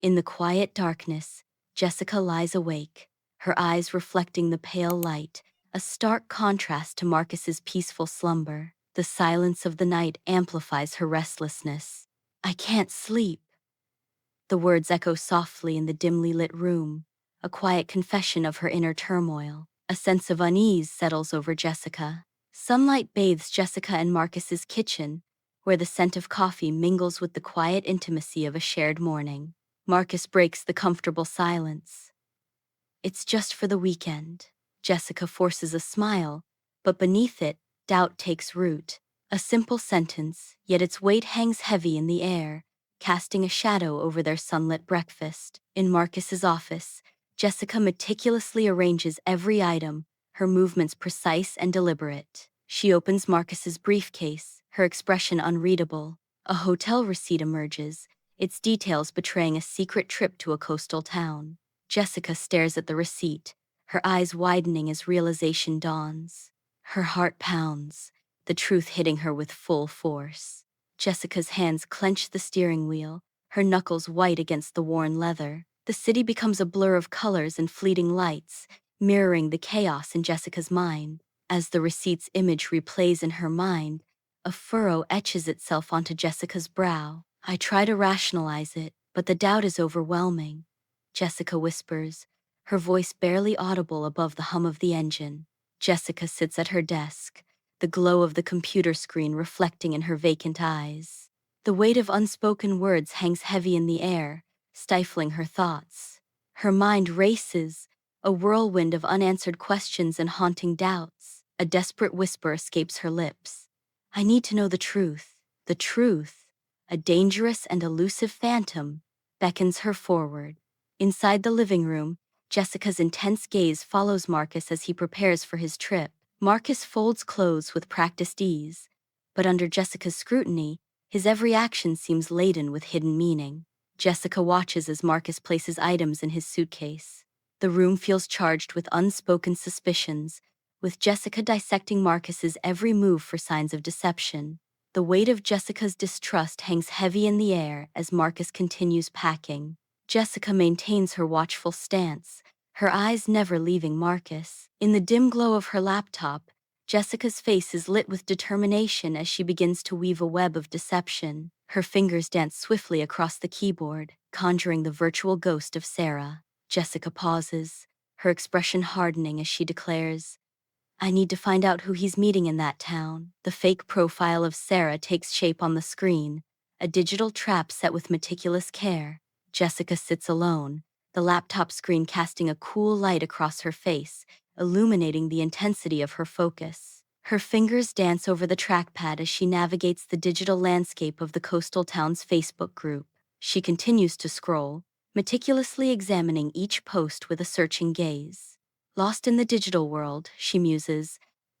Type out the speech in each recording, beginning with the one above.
In the quiet darkness, Jessica lies awake, her eyes reflecting the pale light, a stark contrast to Marcus's peaceful slumber. The silence of the night amplifies her restlessness. "I can't sleep." The words echo softly in the dimly lit room, a quiet confession of her inner turmoil. A sense of unease settles over Jessica. Sunlight bathes Jessica in Marcus's kitchen, where the scent of coffee mingles with the quiet intimacy of a shared morning. Marcus breaks the comfortable silence. "It's just for the weekend." Jessica forces a smile, but beneath it, doubt takes root. A simple sentence, yet its weight hangs heavy in the air, casting a shadow over their sunlit breakfast. In Marcus's office, Jessica meticulously arranges every item, her movements precise and deliberate. She opens Marcus's briefcase, her expression unreadable. A hotel receipt emerges, its details betraying a secret trip to a coastal town. Jessica stares at the receipt, her eyes widening as realization dawns. Her heart pounds, the truth hitting her with full force. Jessica's hands clench the steering wheel, her knuckles white against the worn leather. The city becomes a blur of colors and fleeting lights, mirroring the chaos in Jessica's mind. As the receipt's image replays in her mind, a furrow etches itself onto Jessica's brow. I try to rationalize it, but the doubt is overwhelming. Jessica whispers, her voice barely audible above the hum of the engine. Jessica sits at her desk, the glow of the computer screen reflecting in her vacant eyes. The weight of unspoken words hangs heavy in the air, stifling her thoughts. Her mind races, a whirlwind of unanswered questions and haunting doubts. A desperate whisper escapes her lips. "I need to know the truth." The truth, a dangerous and elusive phantom, beckons her forward. Inside the living room, Jessica's intense gaze follows Marcus as he prepares for his trip. Marcus folds clothes with practiced ease, but under Jessica's scrutiny, his every action seems laden with hidden meaning. Jessica watches as Marcus places items in his suitcase. The room feels charged with unspoken suspicions, with Jessica dissecting Marcus's every move for signs of deception. The weight of Jessica's distrust hangs heavy in the air as Marcus continues packing. Jessica maintains her watchful stance, her eyes never leaving Marcus. In the dim glow of her laptop, Jessica's face is lit with determination as she begins to weave a web of deception. Her fingers dance swiftly across the keyboard, conjuring the virtual ghost of Sarah. Jessica pauses, her expression hardening as she declares, "I need to find out who he's meeting in that town." The fake profile of Sarah takes shape on the screen, a digital trap set with meticulous care. Jessica sits alone, the laptop screen casting a cool light across her face, illuminating the intensity of her focus. Her fingers dance over the trackpad as she navigates the digital landscape of the coastal town's Facebook group. She continues to scroll, meticulously examining each post with a searching gaze. Lost in the digital world, she muses,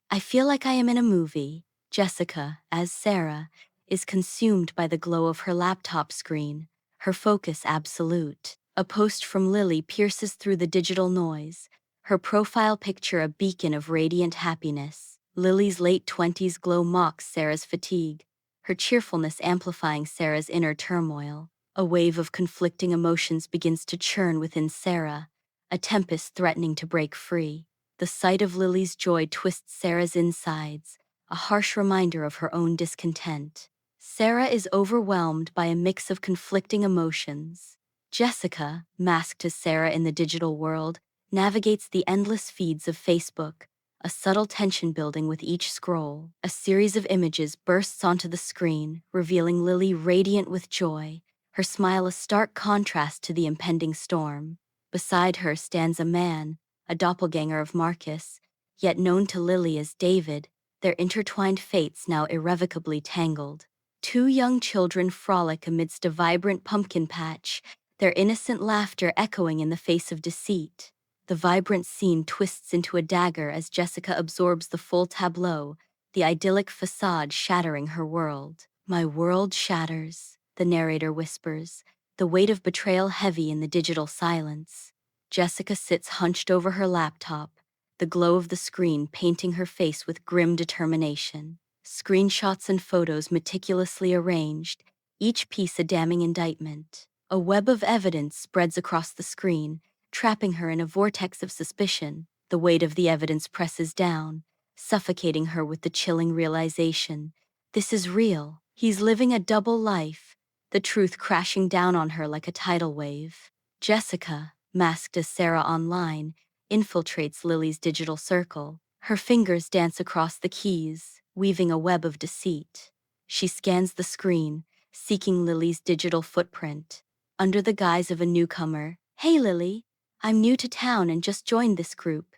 "I feel like I am in a movie." Jessica, as Sarah, is consumed by the glow of her laptop screen, her focus absolute. A post from Lily pierces through the digital noise, her profile picture a beacon of radiant happiness. Lily's late 20s glow mocks Sarah's fatigue, her cheerfulness amplifying Sarah's inner turmoil. A wave of conflicting emotions begins to churn within Sarah, a tempest threatening to break free. The sight of Lily's joy twists Sarah's insides, a harsh reminder of her own discontent. Sarah is overwhelmed by a mix of conflicting emotions. Jessica, masked as Sarah in the digital world, navigates the endless feeds of Facebook, a subtle tension building with each scroll. A series of images bursts onto the screen, revealing Lily radiant with joy, her smile a stark contrast to the impending storm. Beside her stands a man, a doppelganger of Marcus, yet known to Lily as David, their intertwined fates now irrevocably tangled. Two young children frolic amidst a vibrant pumpkin patch, their innocent laughter echoing in the face of deceit. The vibrant scene twists into a dagger as Jessica absorbs the full tableau, the idyllic facade shattering her world. "My world shatters," the narrator whispers, the weight of betrayal heavy in the digital silence. Jessica sits hunched over her laptop, the glow of the screen painting her face with grim determination. Screenshots and photos meticulously arranged, each piece a damning indictment. A web of evidence spreads across the screen, trapping her in a vortex of suspicion. The weight of the evidence presses down, suffocating her with the chilling realization. This is real. He's living a double life, the truth crashing down on her like a tidal wave. Jessica, masked as Sarah online, infiltrates Lily's digital circle. Her fingers dance across the keys, weaving a web of deceit. She scans the screen, seeking Lily's digital footprint. Under the guise of a newcomer, "Hey Lily, I'm new to town and just joined this group.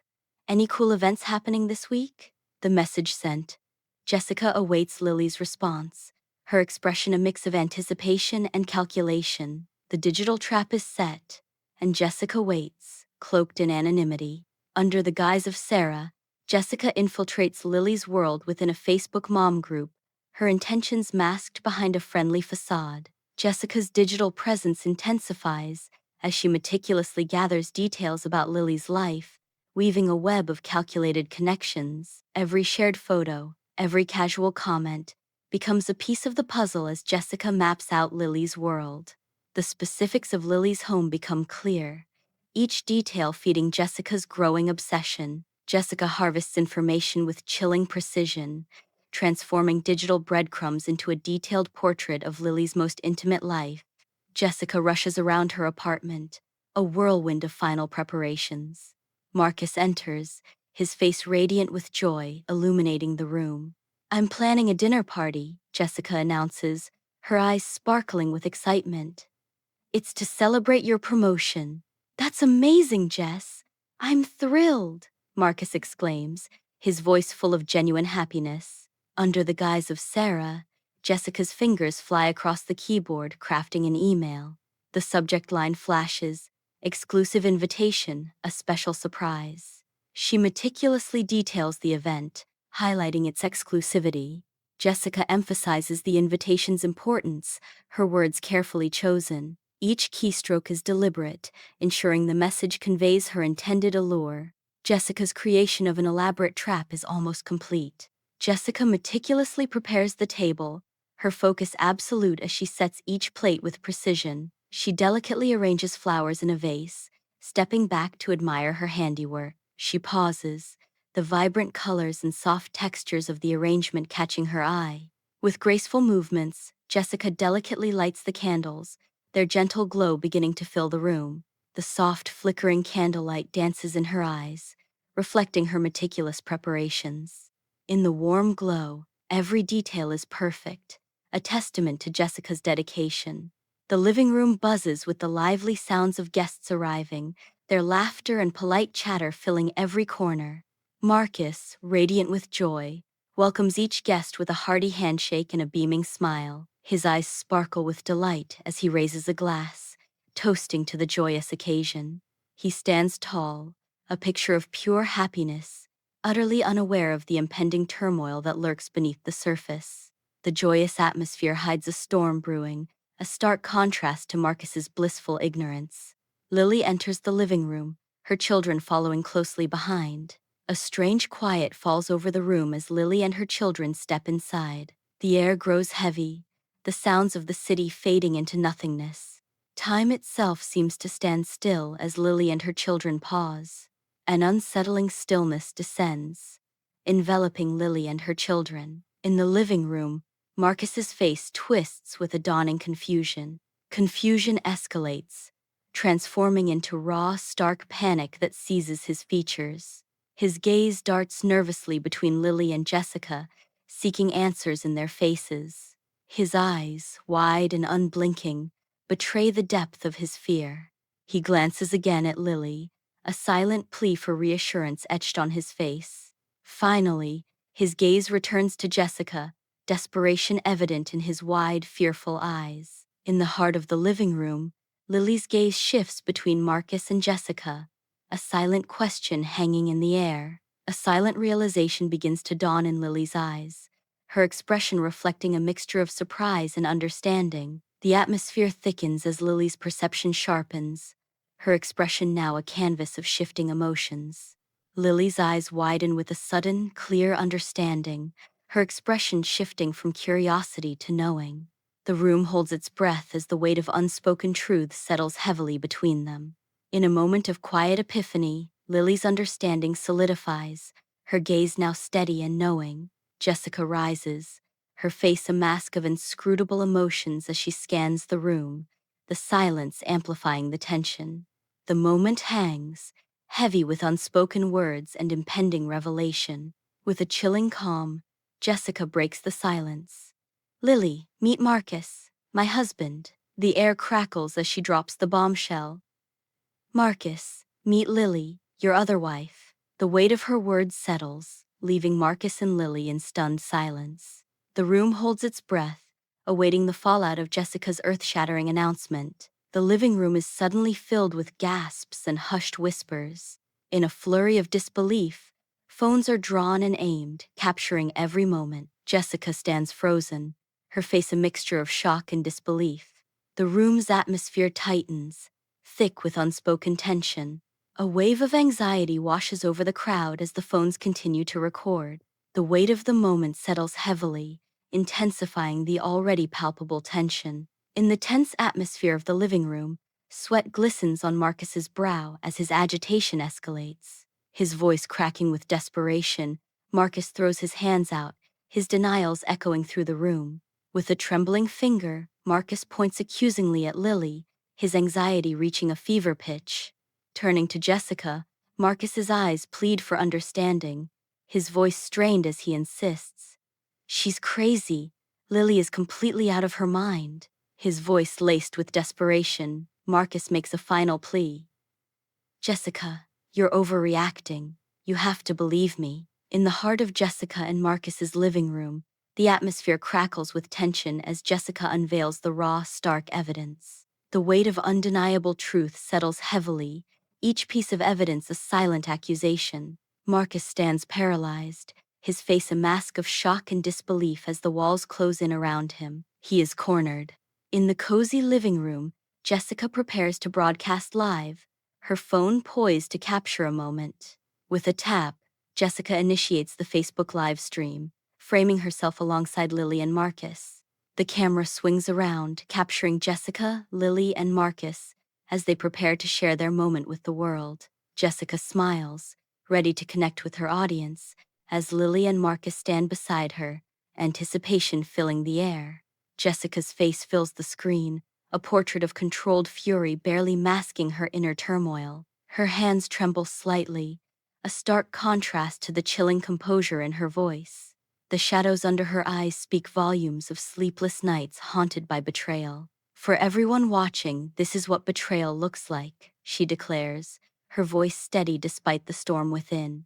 Any cool events happening this week?" The message sent. Jessica awaits Lily's response, her expression a mix of anticipation and calculation. The digital trap is set, and Jessica waits, cloaked in anonymity. Under the guise of Sarah, Jessica infiltrates Lily's world within a Facebook mom group, her intentions masked behind a friendly facade. Jessica's digital presence intensifies as she meticulously gathers details about Lily's life, weaving a web of calculated connections. Every shared photo, every casual comment, becomes a piece of the puzzle as Jessica maps out Lily's world. The specifics of Lily's home become clear, each detail feeding Jessica's growing obsession. Jessica harvests information with chilling precision, transforming digital breadcrumbs into a detailed portrait of Lily's most intimate life. Jessica rushes around her apartment, a whirlwind of final preparations. Marcus enters, his face radiant with joy, illuminating the room. "I'm planning a dinner party," Jessica announces, her eyes sparkling with excitement. "It's to celebrate your promotion." "That's amazing, Jess. I'm thrilled," Marcus exclaims, his voice full of genuine happiness. Under the guise of Sarah, Jessica's fingers fly across the keyboard, crafting an email. The subject line flashes, "Exclusive invitation, a special surprise." She meticulously details the event, highlighting its exclusivity. Jessica emphasizes the invitation's importance, her words carefully chosen. Each keystroke is deliberate, ensuring the message conveys her intended allure. Jessica's creation of an elaborate trap is almost complete. Jessica meticulously prepares the table, her focus absolute as she sets each plate with precision. She delicately arranges flowers in a vase, stepping back to admire her handiwork. She pauses, the vibrant colors and soft textures of the arrangement catching her eye. With graceful movements, Jessica delicately lights the candles, their gentle glow beginning to fill the room. The soft, flickering candlelight dances in her eyes, reflecting her meticulous preparations. In the warm glow, every detail is perfect, a testament to Jessica's dedication. The living room buzzes with the lively sounds of guests arriving, their laughter and polite chatter filling every corner. Marcus, radiant with joy, welcomes each guest with a hearty handshake and a beaming smile. His eyes sparkle with delight as he raises a glass, toasting to the joyous occasion. He stands tall, a picture of pure happiness, utterly unaware of the impending turmoil that lurks beneath the surface. The joyous atmosphere hides a storm brewing, a stark contrast to Marcus's blissful ignorance. Lily enters the living room, her children following closely behind. A strange quiet falls over the room as Lily and her children step inside. The air grows heavy, the sounds of the city fading into nothingness. Time itself seems to stand still as Lily and her children pause. An unsettling stillness descends, enveloping Lily and her children. In the living room, Marcus's face twists with a dawning confusion. Confusion escalates, transforming into raw, stark panic that seizes his features. His gaze darts nervously between Lily and Jessica, seeking answers in their faces. His eyes, wide and unblinking, betray the depth of his fear. He glances again at Lily, a silent plea for reassurance etched on his face. Finally, his gaze returns to Jessica, desperation evident in his wide, fearful eyes. In the heart of the living room, Lily's gaze shifts between Marcus and Jessica, a silent question hanging in the air. A silent realization begins to dawn in Lily's eyes, her expression reflecting a mixture of surprise and understanding. The atmosphere thickens as Lily's perception sharpens, her expression now a canvas of shifting emotions. Lily's eyes widen with a sudden, clear understanding, her expression shifting from curiosity to knowing. The room holds its breath as the weight of unspoken truth settles heavily between them. In a moment of quiet epiphany, Lily's understanding solidifies, her gaze now steady and knowing. Jessica rises, her face a mask of inscrutable emotions as she scans the room, the silence amplifying the tension. The moment hangs, heavy with unspoken words and impending revelation. With a chilling calm, Jessica breaks the silence. Lily, meet Marcus, my husband. The air crackles as she drops the bombshell. Marcus, meet Lily, your other wife. The weight of her words settles, leaving Marcus and Lily in stunned silence. The room holds its breath, awaiting the fallout of Jessica's earth-shattering announcement. The living room is suddenly filled with gasps and hushed whispers. In a flurry of disbelief, phones are drawn and aimed, capturing every moment. Jessica stands frozen, her face a mixture of shock and disbelief. The room's atmosphere tightens, thick with unspoken tension. A wave of anxiety washes over the crowd as the phones continue to record. The weight of the moment settles heavily, intensifying the already palpable tension. In the tense atmosphere of the living room, sweat glistens on Marcus's brow as his agitation escalates. His voice cracking with desperation, Marcus throws his hands out, his denials echoing through the room. With a trembling finger, Marcus points accusingly at Lily, his anxiety reaching a fever pitch. Turning to Jessica, Marcus's eyes plead for understanding, his voice strained as he insists. She's crazy. Lily is completely out of her mind. His voice laced with desperation, Marcus makes a final plea. Jessica, you're overreacting. You have to believe me. In the heart of Jessica and Marcus's living room, the atmosphere crackles with tension as Jessica unveils the raw, stark evidence. The weight of undeniable truth settles heavily, each piece of evidence a silent accusation. Marcus stands paralyzed, his face a mask of shock and disbelief as the walls close in around him. He is cornered. In the cozy living room, Jessica prepares to broadcast live, her phone poised to capture a moment. With a tap, Jessica initiates the Facebook live stream, framing herself alongside Lily and Marcus. The camera swings around, capturing Jessica, Lily, and Marcus as they prepare to share their moment with the world. Jessica smiles, ready to connect with her audience, as Lily and Marcus stand beside her, anticipation filling the air. Jessica's face fills the screen, a portrait of controlled fury barely masking her inner turmoil. Her hands tremble slightly, a stark contrast to the chilling composure in her voice. The shadows under her eyes speak volumes of sleepless nights haunted by betrayal. For everyone watching, this is what betrayal looks like, she declares, her voice steady despite the storm within.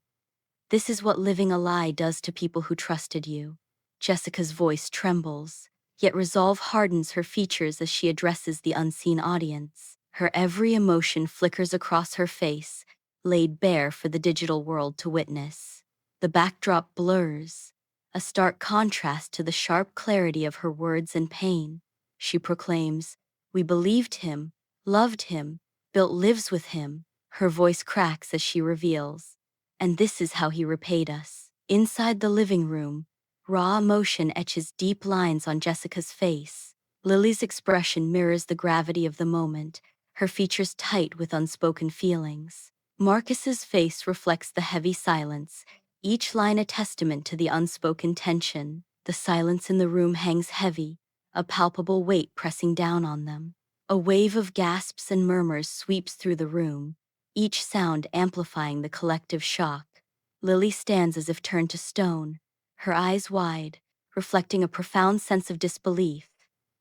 This is what living a lie does to people who trusted you. Jessica's voice trembles, yet resolve hardens her features as she addresses the unseen audience. Her every emotion flickers across her face, laid bare for the digital world to witness. The backdrop blurs, a stark contrast to the sharp clarity of her words and pain. She proclaims, "We believed him, loved him, built lives with him." Her voice cracks as she reveals, "And this is how he repaid us." Inside the living room, raw emotion etches deep lines on Jessica's face. Lily's expression mirrors the gravity of the moment, her features tight with unspoken feelings. Marcus's face reflects the heavy silence, each line a testament to the unspoken tension. The silence in the room hangs heavy, a palpable weight pressing down on them. A wave of gasps and murmurs sweeps through the room, each sound amplifying the collective shock. Lily stands as if turned to stone, her eyes wide, reflecting a profound sense of disbelief.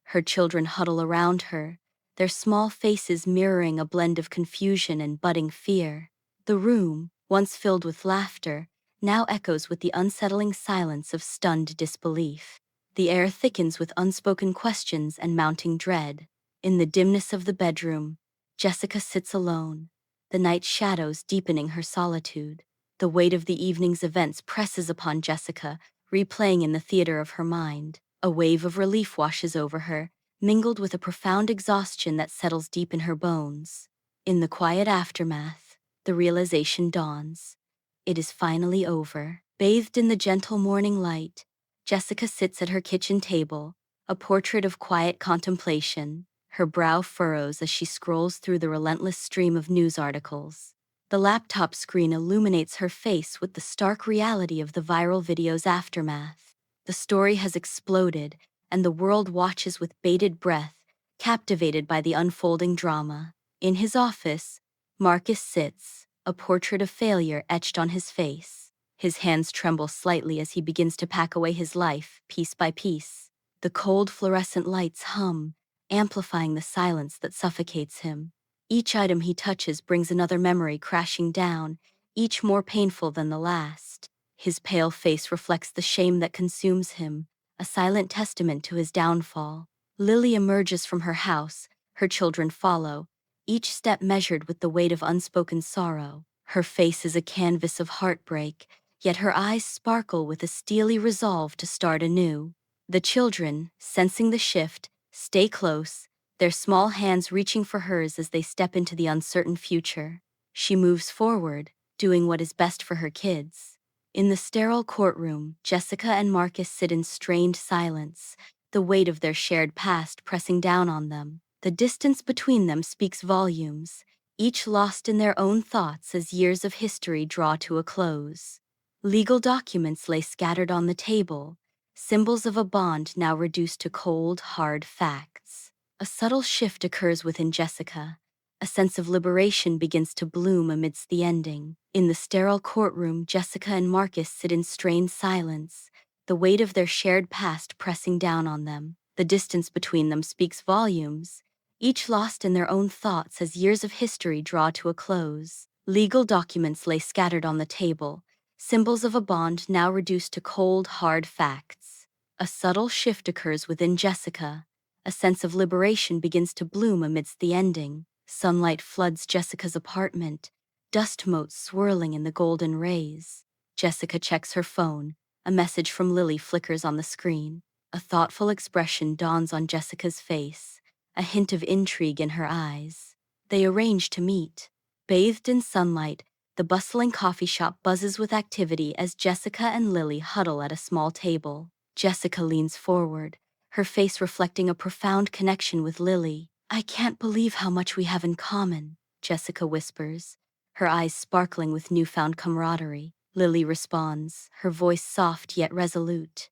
Her children huddle around her, their small faces mirroring a blend of confusion and budding fear. The room, once filled with laughter, now echoes with the unsettling silence of stunned disbelief. The air thickens with unspoken questions and mounting dread. In the dimness of the bedroom, Jessica sits alone, the night shadows deepening her solitude. The weight of the evening's events presses upon Jessica, replaying in the theater of her mind. A wave of relief washes over her, mingled with a profound exhaustion that settles deep in her bones. In the quiet aftermath, the realization dawns. It is finally over. Bathed in the gentle morning light, Jessica sits at her kitchen table, a portrait of quiet contemplation. Her brow furrows as she scrolls through the relentless stream of news articles. The laptop screen illuminates her face with the stark reality of the viral video's aftermath. The story has exploded, and the world watches with bated breath, captivated by the unfolding drama. In his office, Marcus sits, a portrait of failure etched on his face. His hands tremble slightly as he begins to pack away his life, piece by piece. The cold fluorescent lights hum, amplifying the silence that suffocates him. Each item he touches brings another memory crashing down, each more painful than the last. His pale face reflects the shame that consumes him, a silent testament to his downfall. Lily emerges from her house, her children follow, each step measured with the weight of unspoken sorrow. Her face is a canvas of heartbreak, yet her eyes sparkle with a steely resolve to start anew. The children, sensing the shift, stay close, their small hands reaching for hers as they step into the uncertain future. She moves forward, doing what is best for her kids. In the sterile courtroom, Jessica and Marcus sit in strained silence, the weight of their shared past pressing down on them. The distance between them speaks volumes, each lost in their own thoughts as years of history draw to a close. Legal documents lay scattered on the table, symbols of a bond now reduced to cold, hard facts. A subtle shift occurs within Jessica. A sense of liberation begins to bloom amidst the ending. In the sterile courtroom, Jessica and Marcus sit in strained silence, the weight of their shared past pressing down on them. The distance between them speaks volumes, each lost in their own thoughts as years of history draw to a close. Legal documents lay scattered on the table, symbols of a bond now reduced to cold, hard facts. A subtle shift occurs within Jessica. A sense of liberation begins to bloom amidst the ending. Sunlight floods Jessica's apartment, dust motes swirling in the golden rays. Jessica checks her phone. A message from Lily flickers on the screen. A thoughtful expression dawns on Jessica's face, a hint of intrigue in her eyes. They arrange to meet. Bathed in sunlight, the bustling coffee shop buzzes with activity as Jessica and Lily huddle at a small table. Jessica leans forward, her face reflecting a profound connection with Lily. "I can't believe how much we have in common," Jessica whispers, her eyes sparkling with newfound camaraderie. Lily responds, her voice soft yet resolute.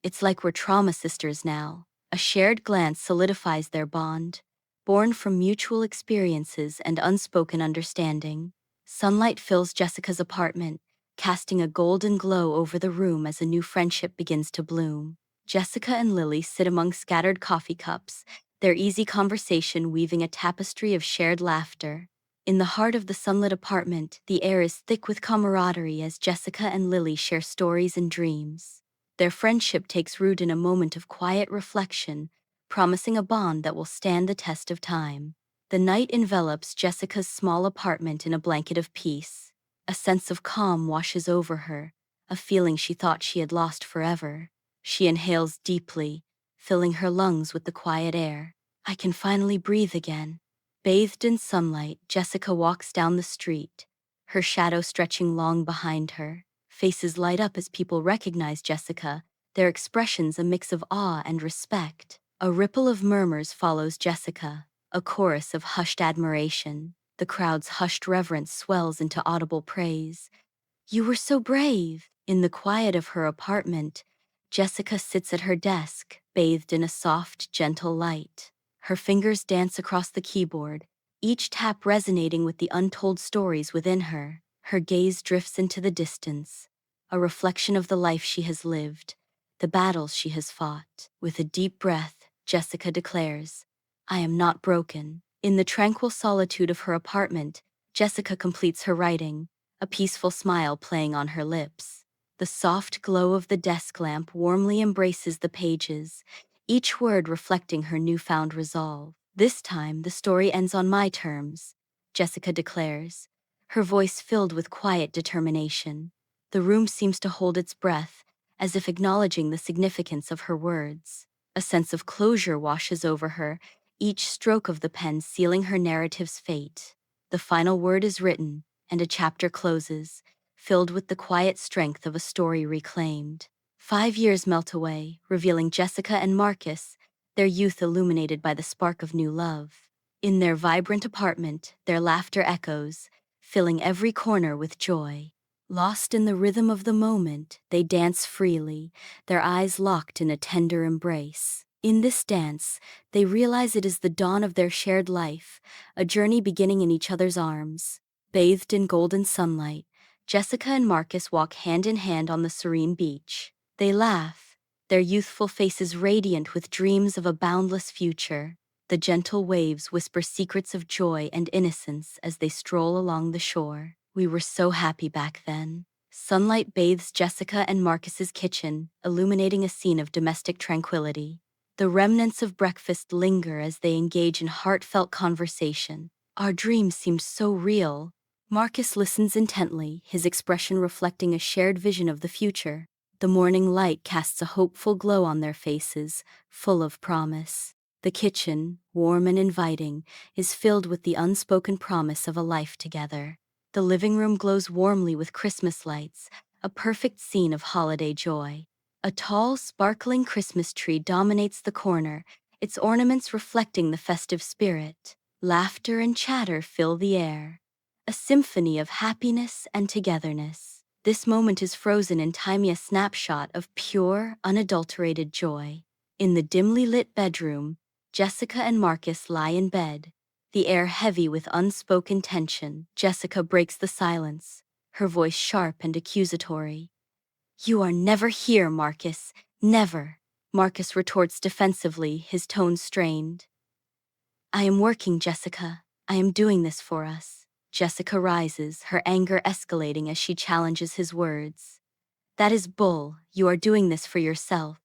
"It's like we're trauma sisters now." A shared glance solidifies their bond, born from mutual experiences and unspoken understanding. Sunlight fills Jessica's apartment, casting a golden glow over the room as a new friendship begins to bloom. Jessica and Lily sit among scattered coffee cups, their easy conversation weaving a tapestry of shared laughter. In the heart of the sunlit apartment, the air is thick with camaraderie as Jessica and Lily share stories and dreams. Their friendship takes root in a moment of quiet reflection, promising a bond that will stand the test of time. The night envelops Jessica's small apartment in a blanket of peace. A sense of calm washes over her, a feeling she thought she had lost forever. She inhales deeply, filling her lungs with the quiet air. "I can finally breathe again." Bathed in sunlight, Jessica walks down the street, her shadow stretching long behind her. Faces light up as people recognize Jessica, their expressions a mix of awe and respect. A ripple of murmurs follows Jessica, a chorus of hushed admiration. The crowd's hushed reverence swells into audible praise. "You were so brave." In the quiet of her apartment, Jessica sits at her desk, bathed in a soft, gentle light. Her fingers dance across the keyboard, each tap resonating with the untold stories within her. Her gaze drifts into the distance, a reflection of the life she has lived, the battles she has fought. With a deep breath, Jessica declares, "I am not broken." In the tranquil solitude of her apartment, Jessica completes her writing, a peaceful smile playing on her lips. The soft glow of the desk lamp warmly embraces the pages, each word reflecting her newfound resolve. "This time, the story ends on my terms," Jessica declares, her voice filled with quiet determination. The room seems to hold its breath, as if acknowledging the significance of her words. A sense of closure washes over her, each stroke of the pen sealing her narrative's fate. The final word is written, and a chapter closes, filled with the quiet strength of a story reclaimed. 5 years melt away, revealing Jessica and Marcus, their youth illuminated by the spark of new love. In their vibrant apartment, their laughter echoes, filling every corner with joy. Lost in the rhythm of the moment, they dance freely, their eyes locked in a tender embrace. In this dance, they realize it is the dawn of their shared life, a journey beginning in each other's arms. Bathed in golden sunlight, Jessica and Marcus walk hand in hand on the serene beach. They laugh, their youthful faces radiant with dreams of a boundless future. The gentle waves whisper secrets of joy and innocence as they stroll along the shore. We were so happy back then. Sunlight bathes Jessica and Marcus's kitchen, illuminating a scene of domestic tranquility. The remnants of breakfast linger as they engage in heartfelt conversation. Our dreams seemed so real. Marcus listens intently, his expression reflecting a shared vision of the future. The morning light casts a hopeful glow on their faces, full of promise. The kitchen, warm and inviting, is filled with the unspoken promise of a life together. The living room glows warmly with Christmas lights, a perfect scene of holiday joy. A tall, sparkling Christmas tree dominates the corner, its ornaments reflecting the festive spirit. Laughter and chatter fill the air, a symphony of happiness and togetherness. This moment is frozen in time, a snapshot of pure, unadulterated joy. In the dimly lit bedroom, Jessica and Marcus lie in bed, the air heavy with unspoken tension. Jessica breaks the silence, her voice sharp and accusatory. "You are never here, Marcus, never." Marcus retorts defensively, his tone strained. "I am working, Jessica. I am doing this for us." Jessica rises, her anger escalating as she challenges his words. "That is bull. You are doing this for yourself."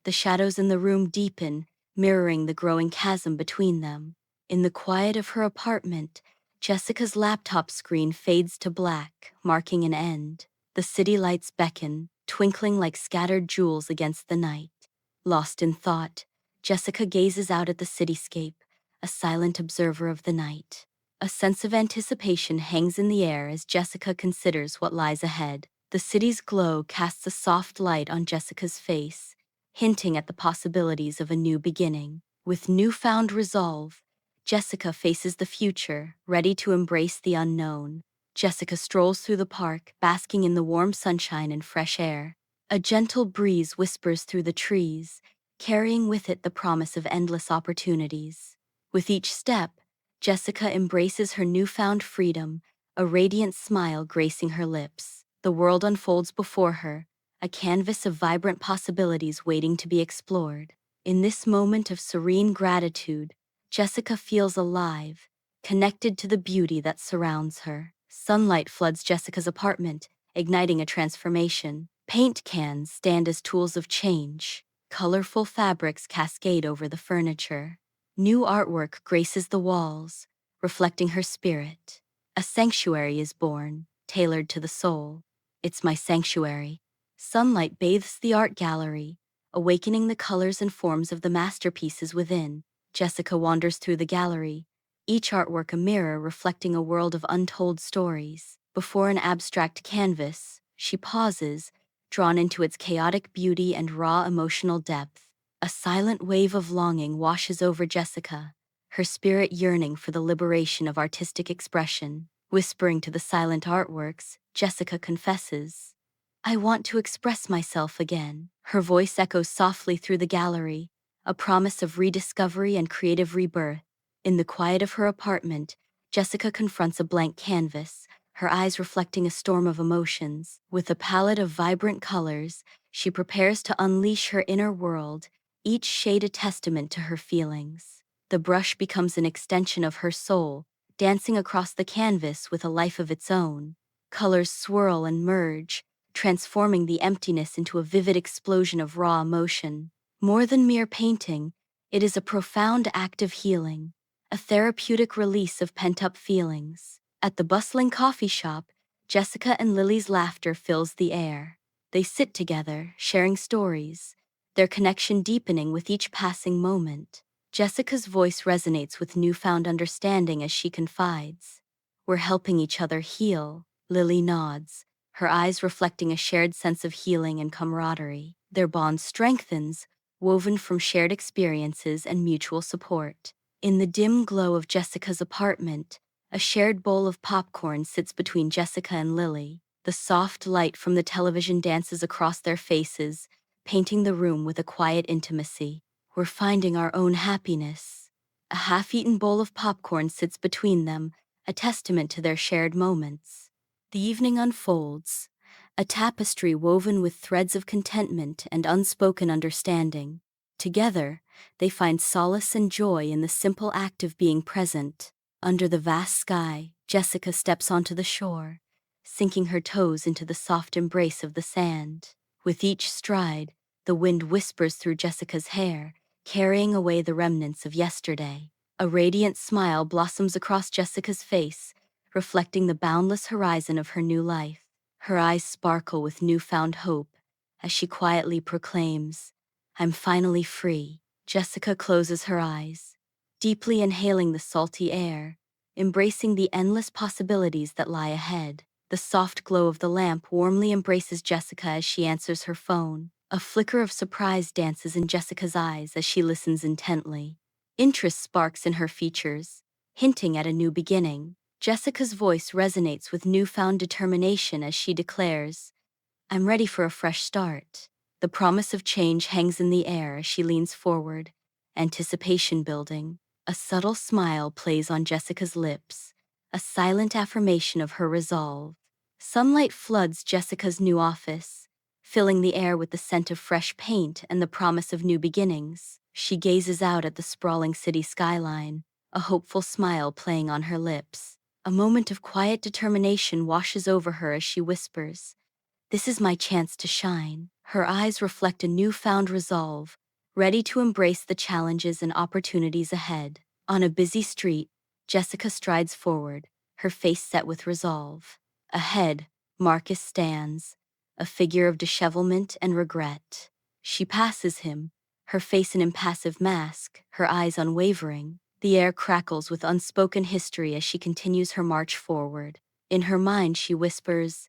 The shadows in the room deepen, mirroring the growing chasm between them. In the quiet of her apartment, Jessica's laptop screen fades to black, marking an end. The city lights beckon, twinkling like scattered jewels against the night. Lost in thought, Jessica gazes out at the cityscape, a silent observer of the night. A sense of anticipation hangs in the air as Jessica considers what lies ahead. The city's glow casts a soft light on Jessica's face, hinting at the possibilities of a new beginning. With newfound resolve, Jessica faces the future, ready to embrace the unknown. Jessica strolls through the park, basking in the warm sunshine and fresh air. A gentle breeze whispers through the trees, carrying with it the promise of endless opportunities. With each step, Jessica embraces her newfound freedom, a radiant smile gracing her lips. The world unfolds before her, a canvas of vibrant possibilities waiting to be explored. In this moment of serene gratitude, Jessica feels alive, connected to the beauty that surrounds her. Sunlight floods Jessica's apartment, igniting a transformation. Paint cans stand as tools of change. Colorful fabrics cascade over the furniture. New artwork graces the walls, reflecting her spirit. A sanctuary is born, tailored to the soul. It's my sanctuary. Sunlight bathes the art gallery, awakening the colors and forms of the masterpieces within. Jessica wanders through the gallery, each artwork a mirror reflecting a world of untold stories. Before an abstract canvas, she pauses, drawn into its chaotic beauty and raw emotional depth. A silent wave of longing washes over Jessica, her spirit yearning for the liberation of artistic expression. Whispering to the silent artworks, Jessica confesses, "I want to express myself again." Her voice echoes softly through the gallery, a promise of rediscovery and creative rebirth. In the quiet of her apartment, Jessica confronts a blank canvas, her eyes reflecting a storm of emotions. With a palette of vibrant colors, she prepares to unleash her inner world, each shade a testament to her feelings. The brush becomes an extension of her soul, dancing across the canvas with a life of its own. Colors swirl and merge, transforming the emptiness into a vivid explosion of raw emotion. More than mere painting, it is a profound act of healing, a therapeutic release of pent-up feelings. At the bustling coffee shop, Jessica and Lily's laughter fills the air. They sit together, sharing stories, their connection deepening with each passing moment. Jessica's voice resonates with newfound understanding as she confides, "We're helping each other heal." Lily nods, her eyes reflecting a shared sense of healing and camaraderie. Their bond strengthens, woven from shared experiences and mutual support. In the dim glow of Jessica's apartment, a shared bowl of popcorn sits between Jessica and Lily. The soft light from the television dances across their faces, painting the room with a quiet intimacy. We're finding our own happiness. A half-eaten bowl of popcorn sits between them, a testament to their shared moments. The evening unfolds, a tapestry woven with threads of contentment and unspoken understanding. Together, they find solace and joy in the simple act of being present. Under the vast sky, Jessica steps onto the shore, sinking her toes into the soft embrace of the sand. With each stride, the wind whispers through Jessica's hair, carrying away the remnants of yesterday. A radiant smile blossoms across Jessica's face, reflecting the boundless horizon of her new life. Her eyes sparkle with newfound hope as she quietly proclaims, "I'm finally free." Jessica closes her eyes, deeply inhaling the salty air, embracing the endless possibilities that lie ahead. The soft glow of the lamp warmly embraces Jessica as she answers her phone. A flicker of surprise dances in Jessica's eyes as she listens intently. Interest sparks in her features, hinting at a new beginning. Jessica's voice resonates with newfound determination as she declares, "I'm ready for a fresh start." The promise of change hangs in the air as she leans forward, anticipation building. A subtle smile plays on Jessica's lips, a silent affirmation of her resolve. Sunlight floods Jessica's new office, filling the air with the scent of fresh paint and the promise of new beginnings. She gazes out at the sprawling city skyline, a hopeful smile playing on her lips. A moment of quiet determination washes over her as she whispers, "This is my chance to shine." Her eyes reflect a newfound resolve, ready to embrace the challenges and opportunities ahead. On a busy street, Jessica strides forward, her face set with resolve. Ahead, Marcus stands, a figure of dishevelment and regret. She passes him, her face an impassive mask, her eyes unwavering. The air crackles with unspoken history as she continues her march forward. In her mind, she whispers,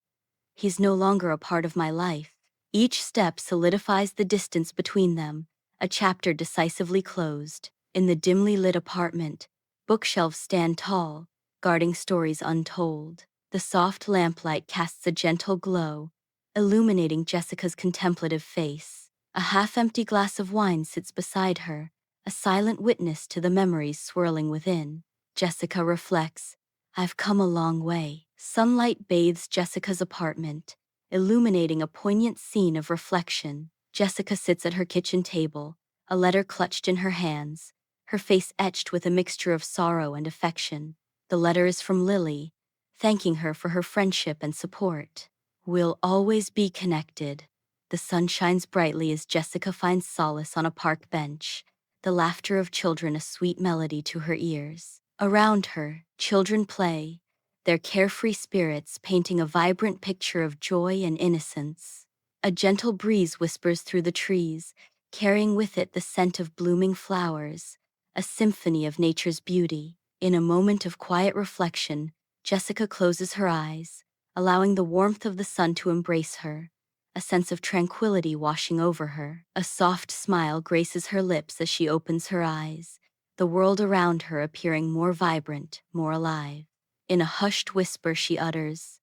"He's no longer a part of my life." Each step solidifies the distance between them, a chapter decisively closed. In the dimly lit apartment, bookshelves stand tall, guarding stories untold. The soft lamplight casts a gentle glow, illuminating Jessica's contemplative face. A half-empty glass of wine sits beside her, a silent witness to the memories swirling within. Jessica reflects, "I've come a long way." Sunlight bathes Jessica's apartment, illuminating a poignant scene of reflection. Jessica sits at her kitchen table, a letter clutched in her hands, her face etched with a mixture of sorrow and affection. The letter is from Lily, thanking her for her friendship and support. "We'll always be connected." The sun shines brightly as Jessica finds solace on a park bench, the laughter of children a sweet melody to her ears. Around her, children play, their carefree spirits painting a vibrant picture of joy and innocence. A gentle breeze whispers through the trees, carrying with it the scent of blooming flowers, a symphony of nature's beauty. In a moment of quiet reflection, Jessica closes her eyes, allowing the warmth of the sun to embrace her, a sense of tranquility washing over her. A soft smile graces her lips as she opens her eyes, the world around her appearing more vibrant, more alive. In a hushed whisper she utters,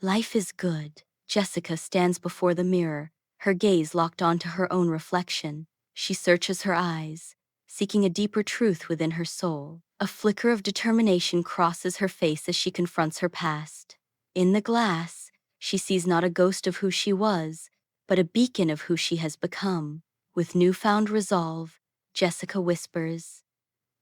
"Life is good." Jessica stands before the mirror, her gaze locked onto her own reflection. She searches her eyes, seeking a deeper truth within her soul. A flicker of determination crosses her face as she confronts her past. In the glass, she sees not a ghost of who she was, but a beacon of who she has become. With newfound resolve, Jessica whispers,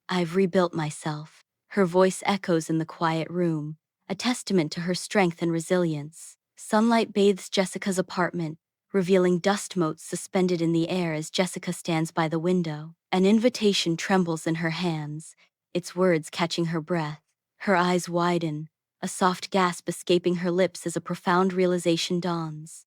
"I've rebuilt myself." Her voice echoes in the quiet room, a testament to her strength and resilience. Sunlight bathes Jessica's apartment, revealing dust motes suspended in the air as Jessica stands by the window. An invitation trembles in her hands, its words catching her breath. Her eyes widen, a soft gasp escaping her lips as a profound realization dawns.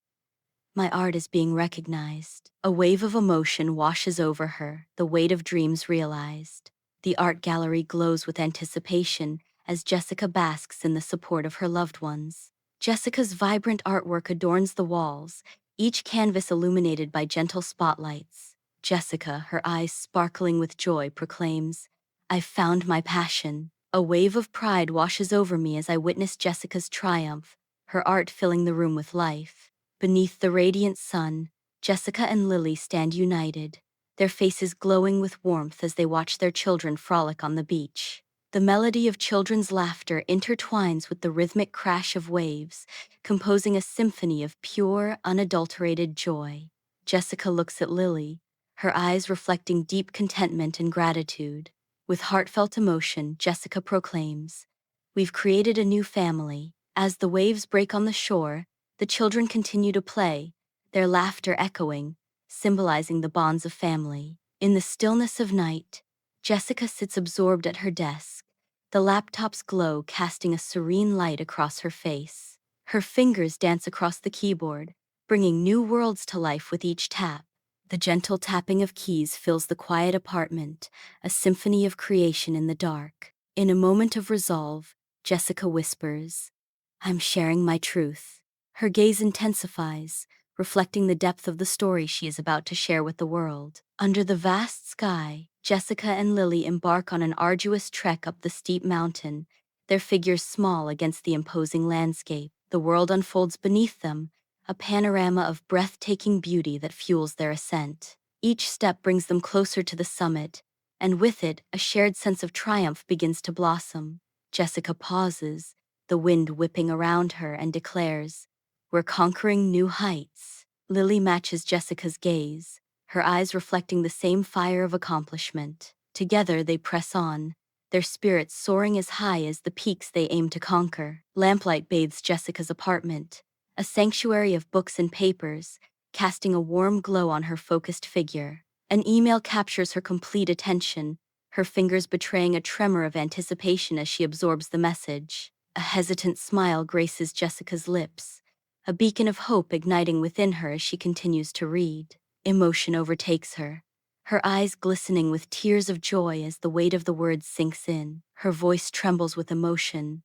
My art is being recognized. A wave of emotion washes over her, the weight of dreams realized. The art gallery glows with anticipation as Jessica basks in the support of her loved ones. Jessica's vibrant artwork adorns the walls, each canvas illuminated by gentle spotlights. Jessica, her eyes sparkling with joy, proclaims, "I've found my passion." A wave of pride washes over me as I witness Jessica's triumph, her art filling the room with life. Beneath the radiant sun, Jessica and Lily stand united, their faces glowing with warmth as they watch their children frolic on the beach. The melody of children's laughter intertwines with the rhythmic crash of waves, composing a symphony of pure, unadulterated joy. Jessica looks at Lily, her eyes reflecting deep contentment and gratitude. With heartfelt emotion, Jessica proclaims, "We've created a new family." As the waves break on the shore, the children continue to play, their laughter echoing, symbolizing the bonds of family. In the stillness of night, Jessica sits absorbed at her desk, the laptop's glow casting a serene light across her face. Her fingers dance across the keyboard, bringing new worlds to life with each tap. The gentle tapping of keys fills the quiet apartment, a symphony of creation in the dark. In a moment of resolve, Jessica whispers, "I'm sharing my truth." Her gaze intensifies, reflecting the depth of the story she is about to share with the world. Under the vast sky, Jessica and Lily embark on an arduous trek up the steep mountain, their figures small against the imposing landscape. The world unfolds beneath them, a panorama of breathtaking beauty that fuels their ascent. Each step brings them closer to the summit, and with it, a shared sense of triumph begins to blossom. Jessica pauses, the wind whipping around her, and declares, "We're conquering new heights." Lily matches Jessica's gaze, her eyes reflecting the same fire of accomplishment. Together they press on, their spirits soaring as high as the peaks they aim to conquer. Lamplight bathes Jessica's apartment, a sanctuary of books and papers, casting a warm glow on her focused figure. An email captures her complete attention, her fingers betraying a tremor of anticipation as she absorbs the message. A hesitant smile graces Jessica's lips, a beacon of hope igniting within her as she continues to read. Emotion overtakes her, her eyes glistening with tears of joy as the weight of the words sinks in. Her voice trembles with emotion.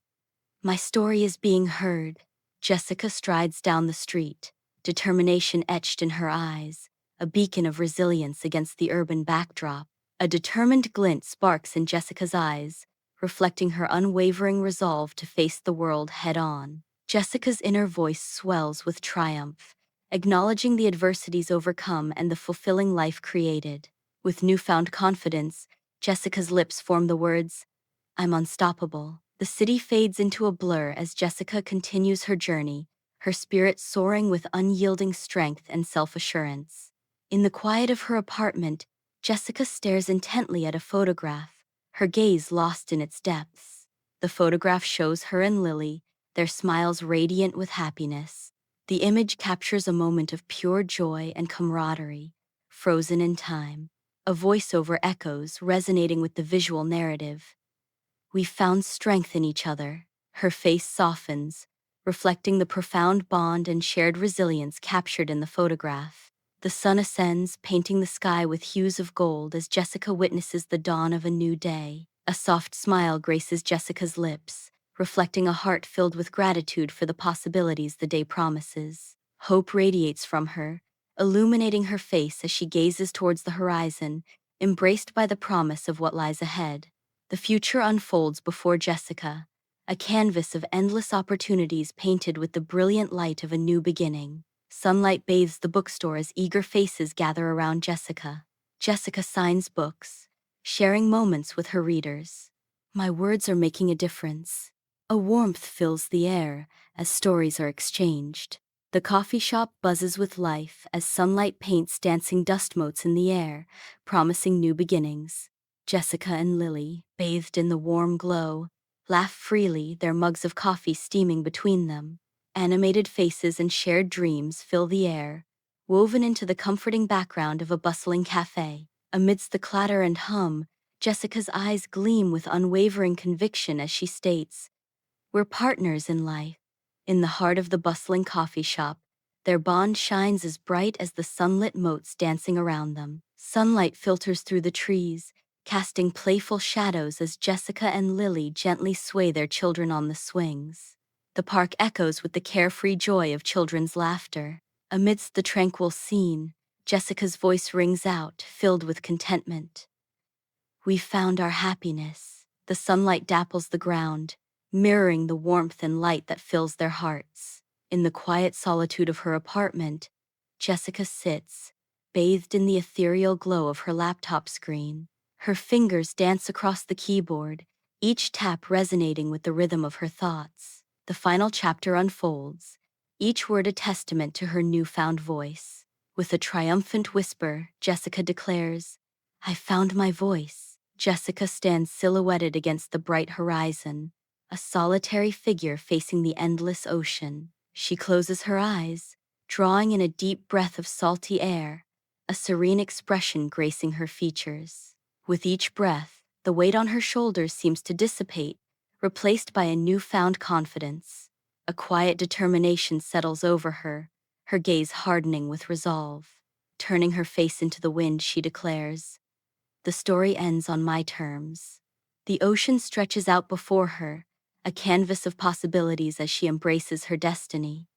"My story is being heard." Jessica strides down the street, determination etched in her eyes, a beacon of resilience against the urban backdrop. A determined glint sparks in Jessica's eyes, reflecting her unwavering resolve to face the world head-on. Jessica's inner voice swells with triumph, acknowledging the adversities overcome and the fulfilling life created. With newfound confidence, Jessica's lips form the words, "I'm unstoppable." The city fades into a blur as Jessica continues her journey, her spirit soaring with unyielding strength and self-assurance. In the quiet of her apartment, Jessica stares intently at a photograph, her gaze lost in its depths. The photograph shows her and Lily, their smiles radiant with happiness. The image captures a moment of pure joy and camaraderie, frozen in time. A voiceover echoes, resonating with the visual narrative. "We found strength in each other." Her face softens, reflecting the profound bond and shared resilience captured in the photograph. The sun ascends, painting the sky with hues of gold as Jessica witnesses the dawn of a new day. A soft smile graces Jessica's lips, reflecting a heart filled with gratitude for the possibilities the day promises. Hope radiates from her, illuminating her face as she gazes towards the horizon, embraced by the promise of what lies ahead. The future unfolds before Jessica, a canvas of endless opportunities painted with the brilliant light of a new beginning. Sunlight bathes the bookstore as eager faces gather around Jessica. Jessica signs books, sharing moments with her readers. "My words are making a difference." A warmth fills the air as stories are exchanged. The coffee shop buzzes with life as sunlight paints dancing dust motes in the air, promising new beginnings. Jessica and Lily, bathed in the warm glow, laugh freely, their mugs of coffee steaming between them. Animated faces and shared dreams fill the air, woven into the comforting background of a bustling cafe. Amidst the clatter and hum, Jessica's eyes gleam with unwavering conviction as she states, "We're partners in life." In the heart of the bustling coffee shop, their bond shines as bright as the sunlit motes dancing around them. Sunlight filters through the trees, casting playful shadows as Jessica and Lily gently sway their children on the swings. The park echoes with the carefree joy of children's laughter. Amidst the tranquil scene, Jessica's voice rings out, filled with contentment. We found our happiness. The sunlight dapples the ground, mirroring the warmth and light that fills their hearts. In the quiet solitude of her apartment, Jessica sits, bathed in the ethereal glow of her laptop screen. Her fingers dance across the keyboard, each tap resonating with the rhythm of her thoughts. The final chapter unfolds, each word a testament to her newfound voice. With a triumphant whisper, Jessica declares, I found my voice. Jessica stands silhouetted against the bright horizon, a solitary figure facing the endless ocean. She closes her eyes, drawing in a deep breath of salty air, a serene expression gracing her features. With each breath, the weight on her shoulders seems to dissipate, replaced by a newfound confidence. A quiet determination settles over her, her gaze hardening with resolve. Turning her face into the wind, she declares, the story ends on my terms. The ocean stretches out before her, a canvas of possibilities as she embraces her destiny.